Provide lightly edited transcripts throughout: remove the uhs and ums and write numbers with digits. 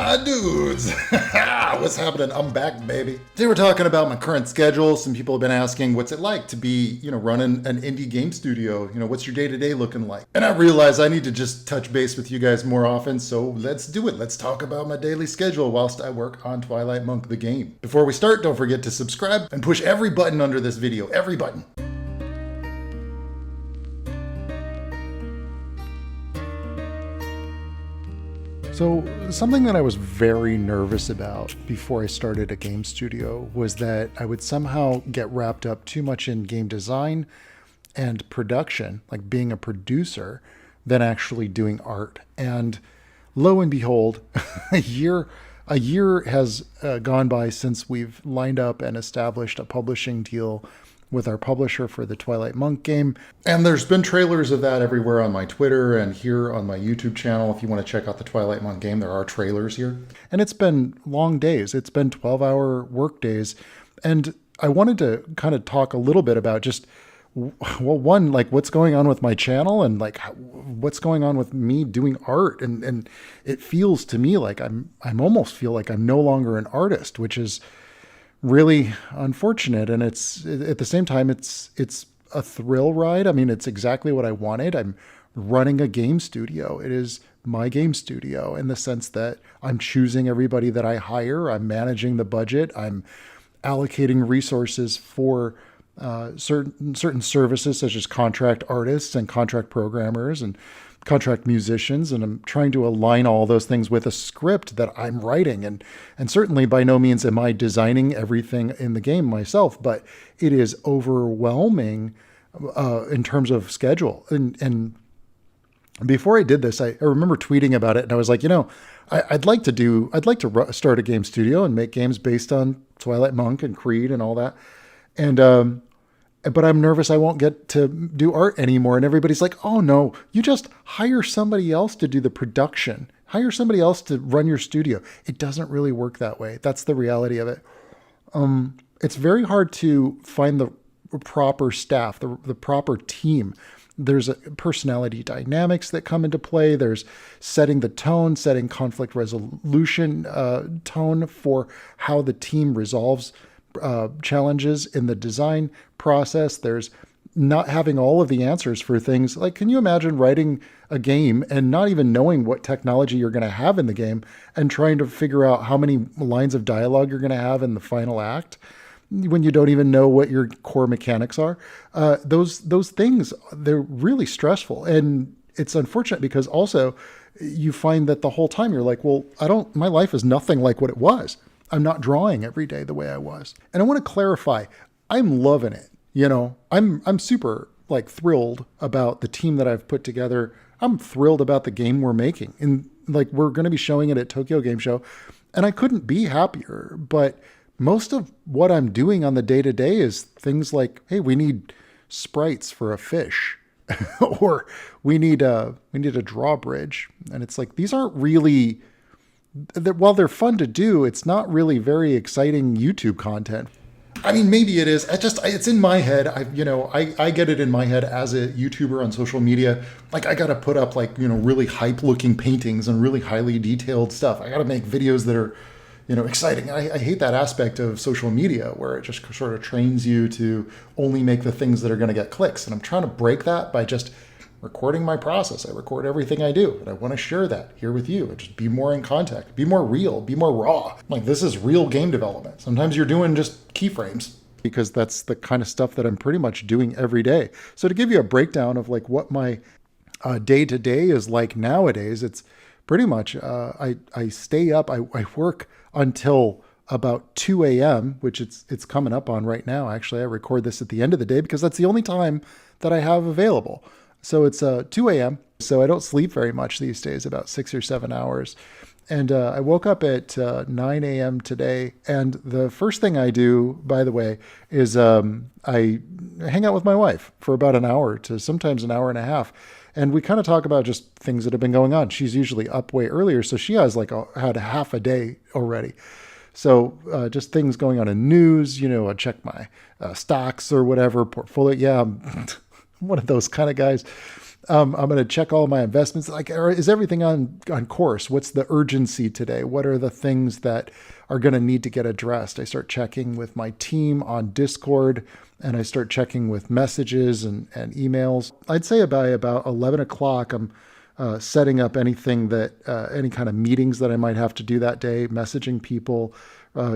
My dudes, what's happening? I'm back, baby. Today we're talking about my current schedule. Some people have been asking, what's it like to be, running an indie game studio? What's your day-to-day looking like? And I realize I need to just touch base with you guys more often, so let's do it. Let's talk about my daily schedule whilst I work on Twilight Monk the game. Before we start, don't forget to subscribe and push every button under this video, every button. So something that I was very nervous about before I started a game studio was that I would somehow get wrapped up too much in game design and production, like being a producer, than actually doing art. And lo and behold, a year has gone by since we've lined up and established a publishing deal with our publisher for the Twilight Monk game. And there's been trailers of that everywhere on my Twitter and here on my YouTube channel. If you want to check out the Twilight Monk game, there are trailers here. And it's been long days. It's been 12-hour work days. And I wanted to kind of talk a little bit about just, well, one, like what's going on with my channel and like what's going on with me doing art. And it feels to me like I'm almost feel like I'm no longer an artist, which is really unfortunate. And it's at the same time, it's a thrill ride. I mean, it's exactly what I wanted. I'm running a game studio. It is my game studio in the sense that I'm choosing everybody that I hire. I'm managing the budget. I'm allocating resources for certain services such as contract artists and contract programmers and contract musicians, and I'm trying to align all those things with a script that I'm writing. And certainly by no means am I designing everything in the game myself, but it is overwhelming in terms of schedule. And before I did this, I remember tweeting about it, and I was like, I'd like to start a game studio and make games based on Twilight Monk and Creed and all that. But I'm nervous I won't get to do art anymore. And everybody's like, oh no, you just hire somebody else to do the production. Hire somebody else to run your studio. It doesn't really work that way. That's the reality of it. It's very hard to find the proper staff, the proper team. There's personality dynamics that come into play. There's setting the tone, setting conflict resolution tone for how the team resolves challenges in the design process. There's not having all of the answers for things like, can you imagine writing a game and not even knowing what technology you're going to have in the game and trying to figure out how many lines of dialogue you're going to have in the final act when you don't even know what your core mechanics are? Those things, they're really stressful. And it's unfortunate because also you find that the whole time you're like, well, my life is nothing like what it was. I'm not drawing every day the way I was. And I want to clarify, I'm loving it. I'm super thrilled about the team that I've put together. I'm thrilled about the game we're making. And we're going to be showing it at Tokyo Game Show. And I couldn't be happier. But most of what I'm doing on the day-to-day is things like, hey, we need sprites for a fish. Or we need a drawbridge. And it's like, these aren't really, while they're fun to do, it's not really very exciting YouTube content. I mean, maybe it is. It's in my head. I get it in my head as a YouTuber on social media. I got to put up really hype looking paintings and really highly detailed stuff. I got to make videos that are, exciting. I hate that aspect of social media where it just sort of trains you to only make the things that are going to get clicks. And I'm trying to break that by just recording my process. I record everything I do, and I want to share that here with you and just be more in contact, be more real, be more raw. This is real game development. Sometimes you're doing just keyframes because that's the kind of stuff that I'm pretty much doing every day. So to give you a breakdown of what my day-to-day is like nowadays, it's pretty much, I stay up, I work until about 2 a.m., which it's coming up on right now. Actually, I record this at the end of the day because that's the only time that I have available. So it's 2 a.m. So I don't sleep very much these days, about 6 or 7 hours. And I woke up at 9 a.m. today. And the first thing I do, by the way, is I hang out with my wife for about an hour to sometimes an hour and a half. And we kind of talk about just things that have been going on. She's usually up way earlier. So she has had half a day already. So just things going on in news, I check my stocks or whatever, portfolio. Yeah, I'm one of those kind of guys. I'm going to check all my investments. Like, is everything on course? What's the urgency today? What are the things that are going to need to get addressed? I start checking with my team on Discord, and I start checking with messages and emails. I'd say by about 11 o'clock, I'm setting up anything that, any kind of meetings that I might have to do that day, messaging people,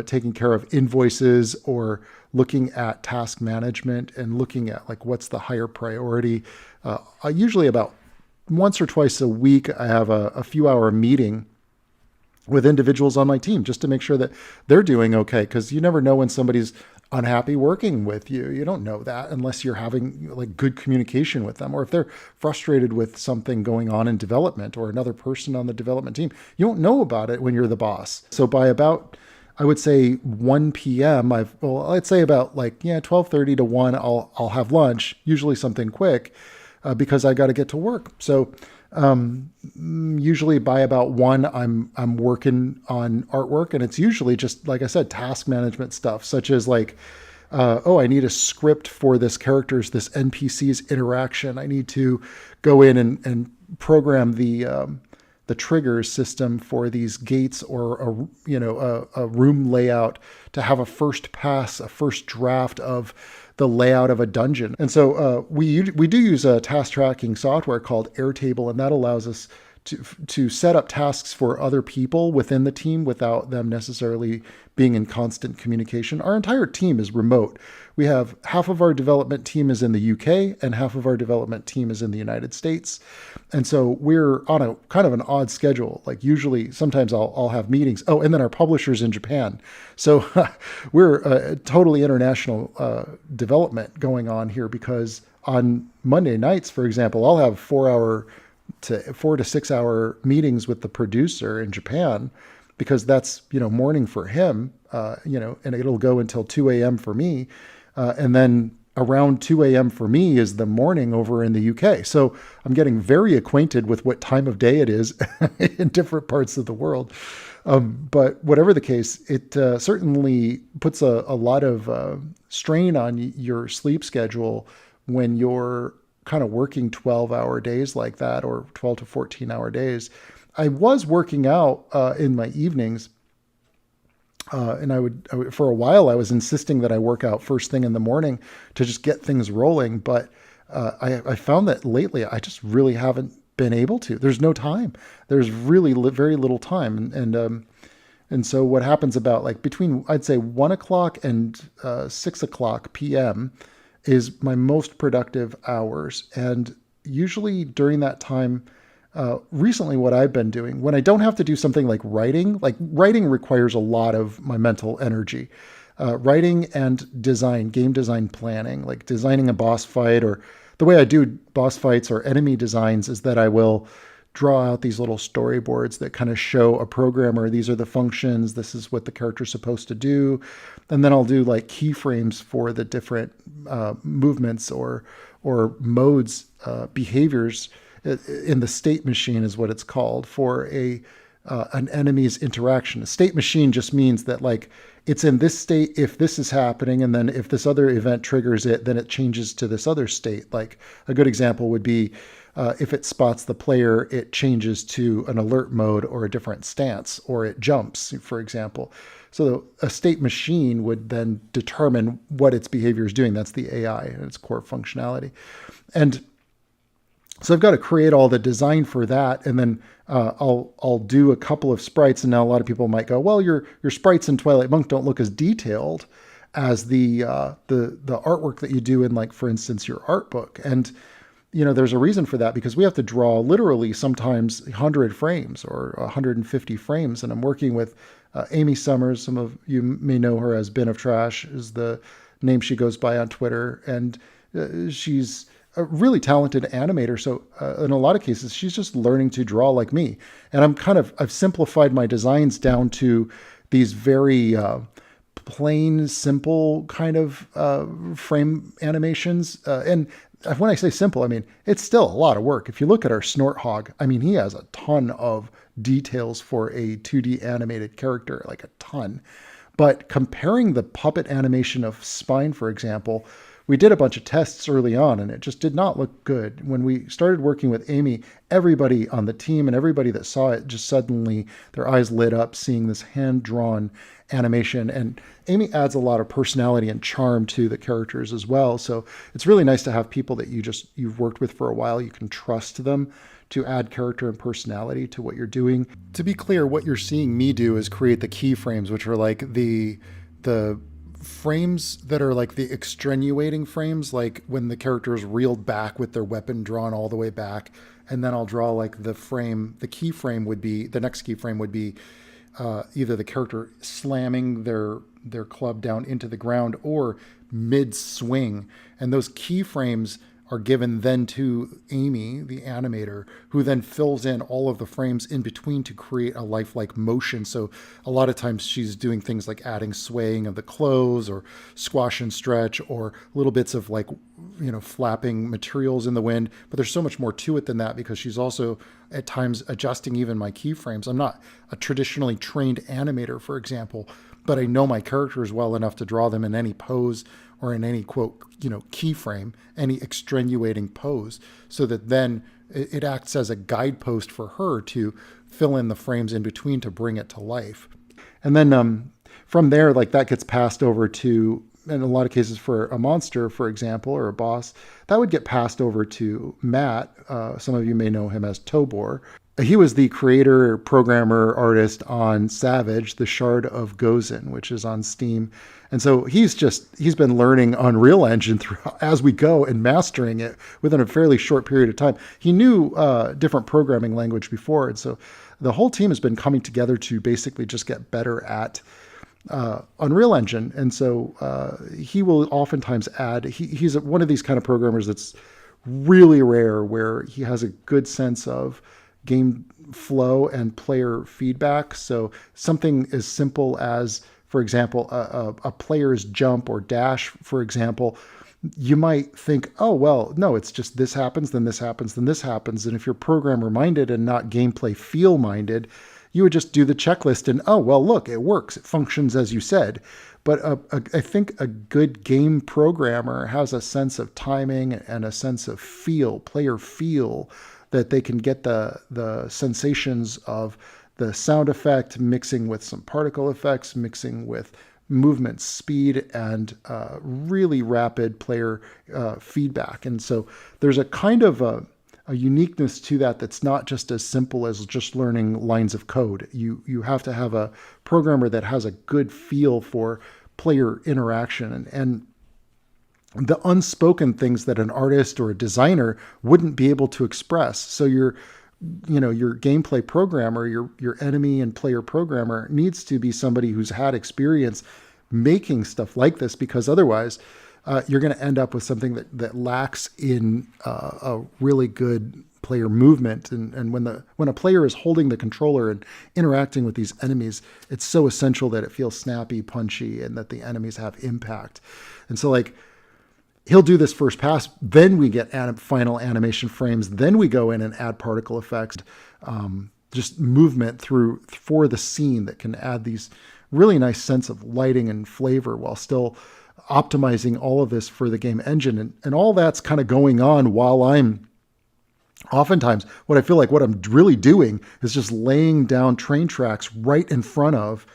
taking care of invoices, or looking at task management and looking at like what's the higher priority. I usually about once or twice a week, I have a few hour meeting with individuals on my team just to make sure that they're doing okay. Because you never know when somebody's unhappy working with you. You don't know that unless you're having like good communication with them, or if they're frustrated with something going on in development or another person on the development team. You don't know about it when you're the boss. So by about, I would say 1 p.m. I'd say about like 12:30 to 1. I'll have lunch, usually something quick, because I got to get to work. So usually by about 1, I'm working on artwork, and it's usually just, like I said, task management stuff, such as like, I need a script for this NPC's interaction. I need to go in and program the triggers system for these gates, or a room layout to have a first draft of the layout of a dungeon. And so we do use a task tracking software called Airtable, and that allows us to set up tasks for other people within the team without them necessarily being in constant communication. Our entire team is remote. We have half of our development team is in the UK and half of our development team is in the United States. And so we're on a kind of an odd schedule. Like usually, sometimes I'll have meetings. Oh, and then our publisher's in Japan. So we're a totally international development going on here, because on Monday nights, for example, I'll have 4 to 6 hour meetings with the producer in Japan, because that's, morning for him, and it'll go until 2 a.m. for me. And then around 2 a.m. for me is the morning over in the UK. So I'm getting very acquainted with what time of day it is in different parts of the world. But whatever the case, it certainly puts a lot of strain on your sleep schedule when you're kind of working 12-hour days like that, or 12 to 14-hour days. I was working out in my evenings, and I would for a while I was insisting that I work out first thing in the morning to just get things rolling. But I found that lately I just really haven't been able to. There's no time. There's really very little time, and so what happens about like between, I'd say, 1 o'clock and 6 o'clock p.m. is my most productive hours. And usually during that time, recently what I've been doing when I don't have to do something like writing requires a lot of my mental energy. Writing and game design planning, like designing a boss fight, or the way I do boss fights or enemy designs is that I will draw out these little storyboards that kind of show a programmer, these are the functions, this is what the character's supposed to do. And then I'll do like keyframes for the different movements or modes, behaviors in the state machine is what it's called, for an enemy's interaction. A state machine just means that like it's in this state if this is happening, and then if this other event triggers it, then it changes to this other state. Like a good example would be if it spots the player, it changes to an alert mode or a different stance, or it jumps, for example. So a state machine would then determine what its behavior is doing. That's the AI and its core functionality. And so I've got to create all the design for that, and then I'll do a couple of sprites. And now a lot of people might go, well, your sprites in Twilight Monk don't look as detailed as the artwork that you do in, like, for instance, your art book. And there's a reason for that, because we have to draw literally sometimes 100 frames or 150 frames. And I'm working with Amy Summers. Some of you may know her as Bin of Trash is the name she goes by on Twitter. And she's a really talented animator. So in a lot of cases, she's just learning to draw like me. And I've simplified my designs down to these very plain, simple kind of frame animations. And when I say simple, I mean, it's still a lot of work. If you look at our Snorthog, I mean, he has a ton of details for a 2D animated character, like a ton. But comparing the puppet animation of Spine, for example, we did a bunch of tests early on and it just did not look good. When we started working with Amy, everybody on the team and everybody that saw it just suddenly their eyes lit up seeing this hand-drawn animation. And Amy adds a lot of personality and charm to the characters as well. So it's really nice to have people that you've worked with for a while. You can trust them to add character and personality to what you're doing. To be clear, what you're seeing me do is create the keyframes, which are like the frames that are like the extenuating frames, like when the character is reeled back with their weapon drawn all the way back. And then I'll draw like the next keyframe would be either the character slamming their club down into the ground or mid swing. And those keyframes are given then to Amy, the animator, who then fills in all of the frames in between to create a lifelike motion. So a lot of times she's doing things like adding swaying of the clothes or squash and stretch or little bits of like, flapping materials in the wind. But there's so much more to it than that because she's also at times adjusting even my keyframes. I'm not a traditionally trained animator, for example, but I know my characters well enough to draw them in any pose or in any quote, keyframe, any extenuating pose, so that then it acts as a guidepost for her to fill in the frames in between to bring it to life. And then from there, like that gets passed over to, in a lot of cases for a monster, for example, or a boss, that would get passed over to Matt. Some of you may know him as Tobor. He was the creator, programmer, artist on Savage, the Shard of Gozen, which is on Steam. And so he's been learning Unreal Engine as we go and mastering it within a fairly short period of time. He knew different programming language before. And so the whole team has been coming together to basically just get better at Unreal Engine. And so he will oftentimes add, he's one of these kind of programmers that's really rare where he has a good sense of game flow and player feedback. So something as simple as, for example, a player's jump or dash, for example, you might think, oh, well, no, it's just this happens, then this happens, then this happens. And if you're programmer minded and not gameplay feel minded, you would just do the checklist and, oh, well, look, it works. It functions as you said. But I think a good game programmer has a sense of timing and a sense of feel, player feel, that they can get the sensations of the sound effect mixing with some particle effects, mixing with movement speed and really rapid player feedback. And so there's a kind of a uniqueness to that that's not just as simple as just learning lines of code. You have to have a programmer that has a good feel for player interaction and the unspoken things that an artist or a designer wouldn't be able to express. So your gameplay programmer, your enemy and player programmer needs to be somebody who's had experience making stuff like this, because otherwise you're going to end up with something that lacks in a really good player movement. And when a player is holding the controller and interacting with these enemies, it's so essential that it feels snappy, punchy, and that the enemies have impact. And so like, he'll do this first pass, then we get final animation frames, then we go in and add particle effects, just movement for the scene that can add these really nice sense of lighting and flavor while still optimizing all of this for the game engine. And all that's kind of going on while I'm oftentimes what I feel like what I'm really doing is just laying down train tracks right in front of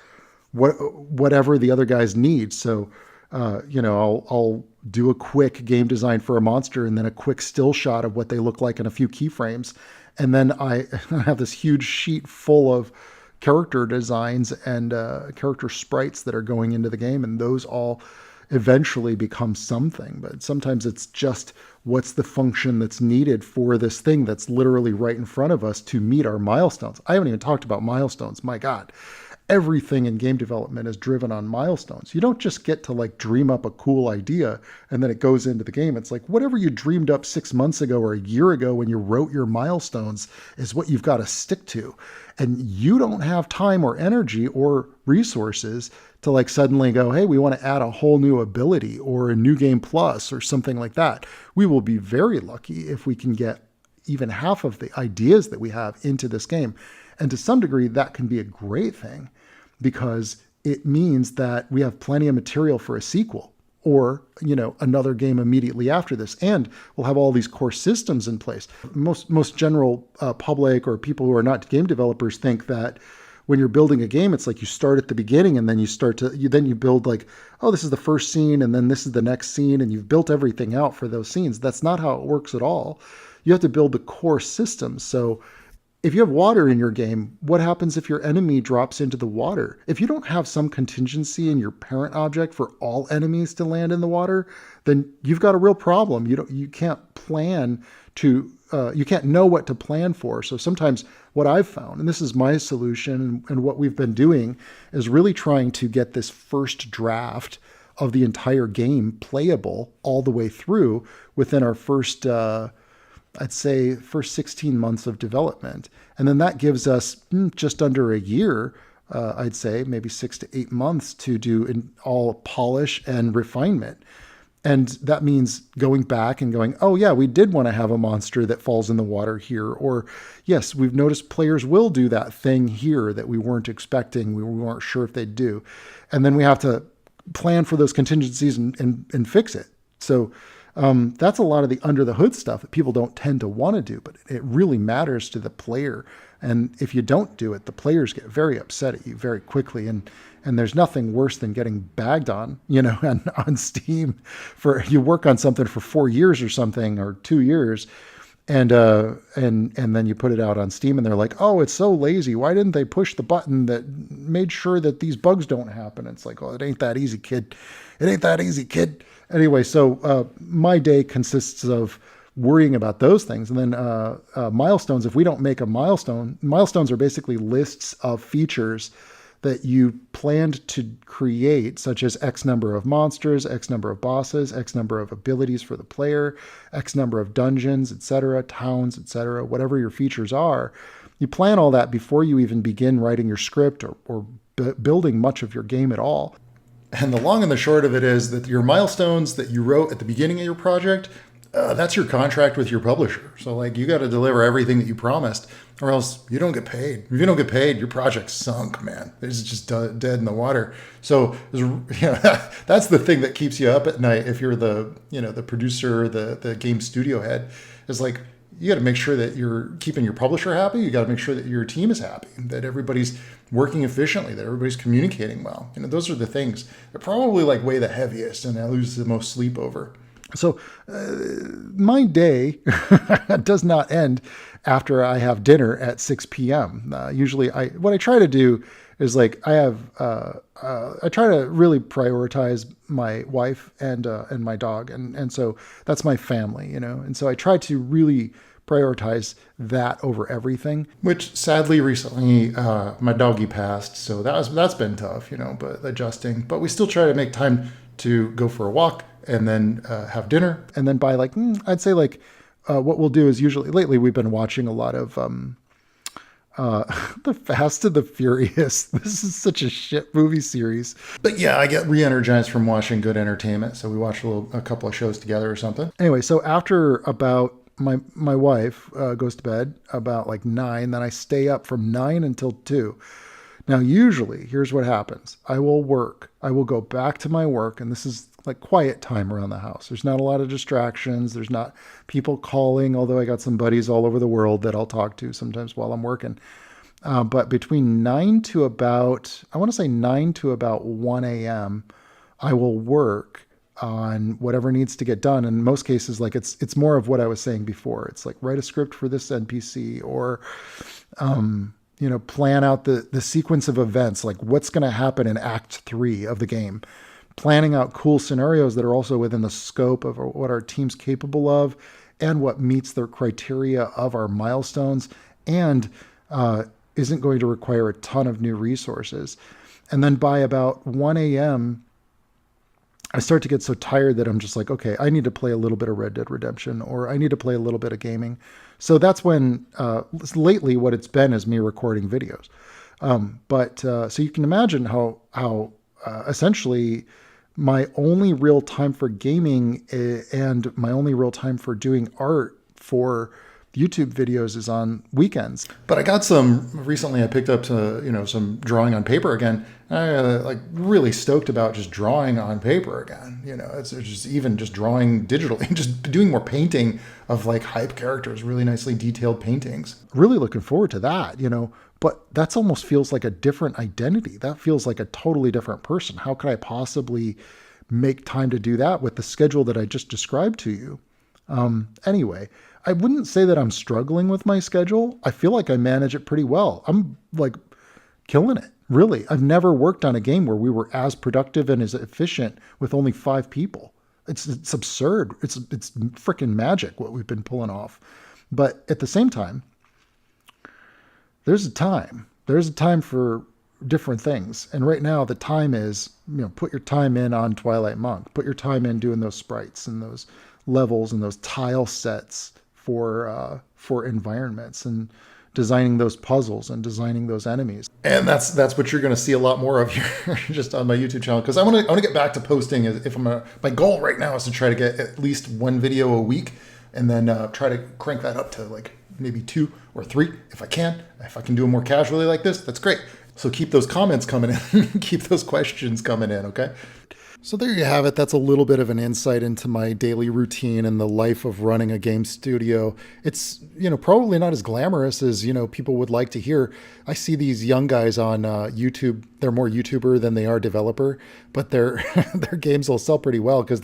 whatever the other guys need. So, I'll do a quick game design for a monster and then a quick still shot of what they look like in a few keyframes. And then I have this huge sheet full of character designs and character sprites that are going into the game. And those all eventually become something. But sometimes it's just what's the function that's needed for this thing that's literally right in front of us to meet our milestones. I haven't even talked about milestones. My God. Everything in game development is driven on milestones. You don't just get to like dream up a cool idea and then it goes into the game. It's like whatever you dreamed up 6 months ago or a year ago when you wrote your milestones is what you've got to stick to. And you don't have time or energy or resources to like suddenly go, hey, we want to add a whole new ability or a new game plus or something like that. We will be very lucky if we can get even half of the ideas that we have into this game. And to some degree, that can be a great thing because it means that we have plenty of material for a sequel. or, another game immediately after this. And we'll have all these core systems in place. Most general public or people who are not game developers think that when you're building a game, it's like you start at the beginning and then you build like, oh, this is the first scene and then this is the next scene, and you've built everything out for those scenes. That's not how it works at all. You have to build the core systems. So if you have water in your game, what happens if your enemy drops into the water? If you don't have some contingency in your parent object for all enemies to land in the water, then you've got a real problem. You can't plan to, you can't know what to plan for. So sometimes what I've found, and this is my solution and what we've been doing, is really trying to get this first draft of the entire game playable all the way through within our first, I'd say, first 16 months of development. And then that gives us just under a year, I'd say, maybe 6 to 8 months to do all polish and refinement. And that means going back and going, oh yeah, we did want to have a monster that falls in the water here. Or yes, we've noticed players will do that thing here that we weren't expecting. We weren't sure if they'd do. And then we have to plan for those contingencies and fix it. So that's a lot of the under the hood stuff that people don't tend to want to do, but it really matters to the player. And if you don't do it, the players get very upset at you very quickly. And there's nothing worse than getting bagged on, on Steam for, you work on something for 4 years or something, or 2 years. And then you put it out on Steam and they're like, oh, it's so lazy. Why didn't they push the button that made sure that these bugs don't happen? It's like, oh, it ain't that easy, kid. It ain't that easy, kid. Anyway, so my day consists of worrying about those things. And then milestones, if we don't make a milestone, milestones are basically lists of features that you planned to create, such as X number of monsters, X number of bosses, X number of abilities for the player, X number of dungeons, etc., towns, etc., whatever your features are. You plan all that before you even begin writing your script or building much of your game at all. And the long and the short of it is that your milestones that you wrote at the beginning of your project, that's your contract with your publisher. So like you got to deliver everything that you promised, or else you don't get paid. If you don't get paid, your project's sunk, man. It's just dead in the water. So that's the thing that keeps you up at night. If you're the producer, the game studio head, is like, you got to make sure that you're keeping your publisher happy. You got to make sure that your team is happy, that everybody's working efficiently, that everybody's communicating well. Those are the things that probably like weigh the heaviest and I lose the most sleep over. So my day does not end after I have dinner at 6 p.m. Usually what I try to do is like I try to really prioritize my wife and my dog. And so that's my family, and so I try to really prioritize that over everything, which sadly recently my doggy passed. So that's been tough, but adjusting, but we still try to make time to go for a walk and then have dinner. And then by like, I'd say like what we'll do is usually lately we've been watching a lot of The Fast and the Furious. This is such a shit movie series. But yeah, I get re-energized from watching good entertainment. So we watch a couple of shows together or something. Anyway, so after about my wife goes to bed about like 9, then I stay up from 9 until 2. Now, usually, here's what happens. I will work. I will go back to my work, and this is like quiet time around the house. There's not a lot of distractions. There's not people calling, although I got some buddies all over the world that I'll talk to sometimes while I'm working. But between 9 to about 1 a.m., I will work on whatever needs to get done. In most cases, like it's more of what I was saying before. It's like write a script for this NPC or, plan out the sequence of events, like what's going to happen in Act 3 of the game. Planning out cool scenarios that are also within the scope of what our team's capable of and what meets the criteria of our milestones and isn't going to require a ton of new resources. And then by about 1 a.m., I start to get so tired that I'm just like, okay, I need to play a little bit of Red Dead Redemption, or I need to play a little bit of gaming. So that's when, lately what it's been is me recording videos. So you can imagine how essentially my only real time for gaming and my only real time for doing art for, YouTube videos is on weekends. But I got some recently. I picked up some drawing on paper again. I like really stoked about just drawing on paper again. It's just even just drawing digitally, just doing more painting of like hype characters, really nicely detailed paintings. Really looking forward to that. But that's almost feels like a different identity. That feels like a totally different person. How could I possibly make time to do that with the schedule that I just described to you? Anyway, I wouldn't say that I'm struggling with my schedule. I feel like I manage it pretty well. I'm like killing it, really. I've never worked on a game where we were as productive and as efficient with only 5 people. It's absurd. It's freaking magic what we've been pulling off. But at the same time, there's a time. There's a time for different things. And right now the time is, put your time in on Twilight Monk. Put your time in doing those sprites and those levels and those tile sets for environments and designing those puzzles and designing those enemies. And that's what you're going to see a lot more of here just on my YouTube channel, because I want to get back to posting. My goal right now is to try to get at least 1 video a week, and then try to crank that up to like maybe 2 or 3 if I can. If I can do it more casually like this, that's great. So keep those comments coming in, keep those questions coming in, okay? So there you have it. That's a little bit of an insight into my daily routine and the life of running a game studio. It's, probably not as glamorous as, people would like to hear. I see these young guys on YouTube. They're more YouTuber than they are developer, but their games will sell pretty well because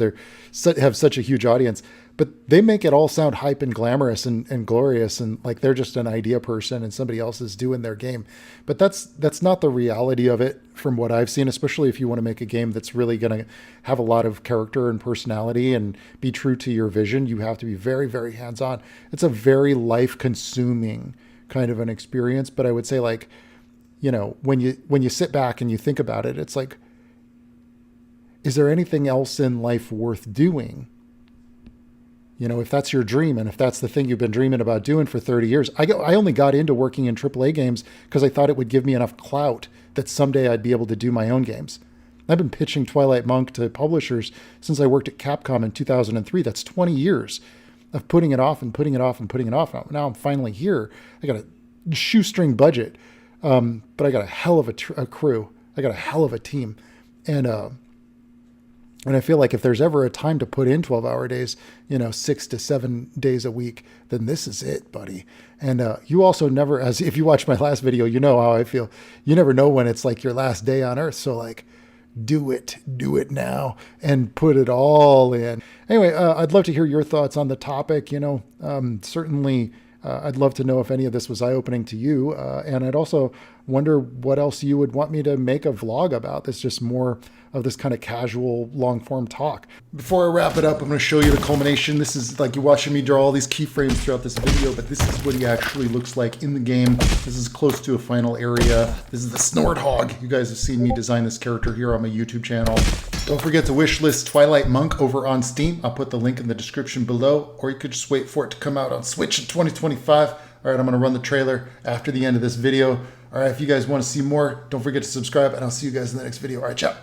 have such a huge audience. But they make it all sound hype and glamorous and glorious, and like they're just an idea person and somebody else is doing their game. But that's not the reality of it from what I've seen, especially if you want to make a game that's really going to have a lot of character and personality and be true to your vision. You have to be very, very hands-on. It's a very life-consuming kind of an experience. But I would say, like, when you sit back and you think about it, it's like, is there anything else in life worth doing? If that's your dream and if that's the thing you've been dreaming about doing for 30 years. I only got into working in AAA games because I thought it would give me enough clout that someday I'd be able to do my own games. I've been pitching Twilight Monk to publishers since I worked at Capcom in 2003. That's 20 years of putting it off and putting it off and putting it off. Now I'm finally here. I got a shoestring budget, but I got a hell of a crew. I got a hell of a team. And I feel like if there's ever a time to put in 12-hour days, 6 to 7 days a week, then this is it, buddy. And you also never, as if you watch my last video, you know how I feel. You never know when it's like your last day on earth. So like, do it now and put it all in. Anyway, I'd love to hear your thoughts on the topic. Certainly, I'd love to know if any of this was eye-opening to you. And I'd also wonder what else you would want me to make a vlog about. That's just more of this kind of casual long-form talk. Before I wrap it up, I'm going to show you the culmination. This is like you're watching me draw all these keyframes throughout this video, but this is what he actually looks like in the game. This is close to a final area. This is the Snorthog. You guys have seen me design this character here on my YouTube channel. Don't forget to wishlist Twilight Monk over on Steam. I'll put the link in the description below, or you could just wait for it to come out on Switch in 2025. All right, I'm going to run the trailer after the end of this video. All right, if you guys want to see more, don't forget to subscribe, and I'll see you guys in the next video. All right, ciao.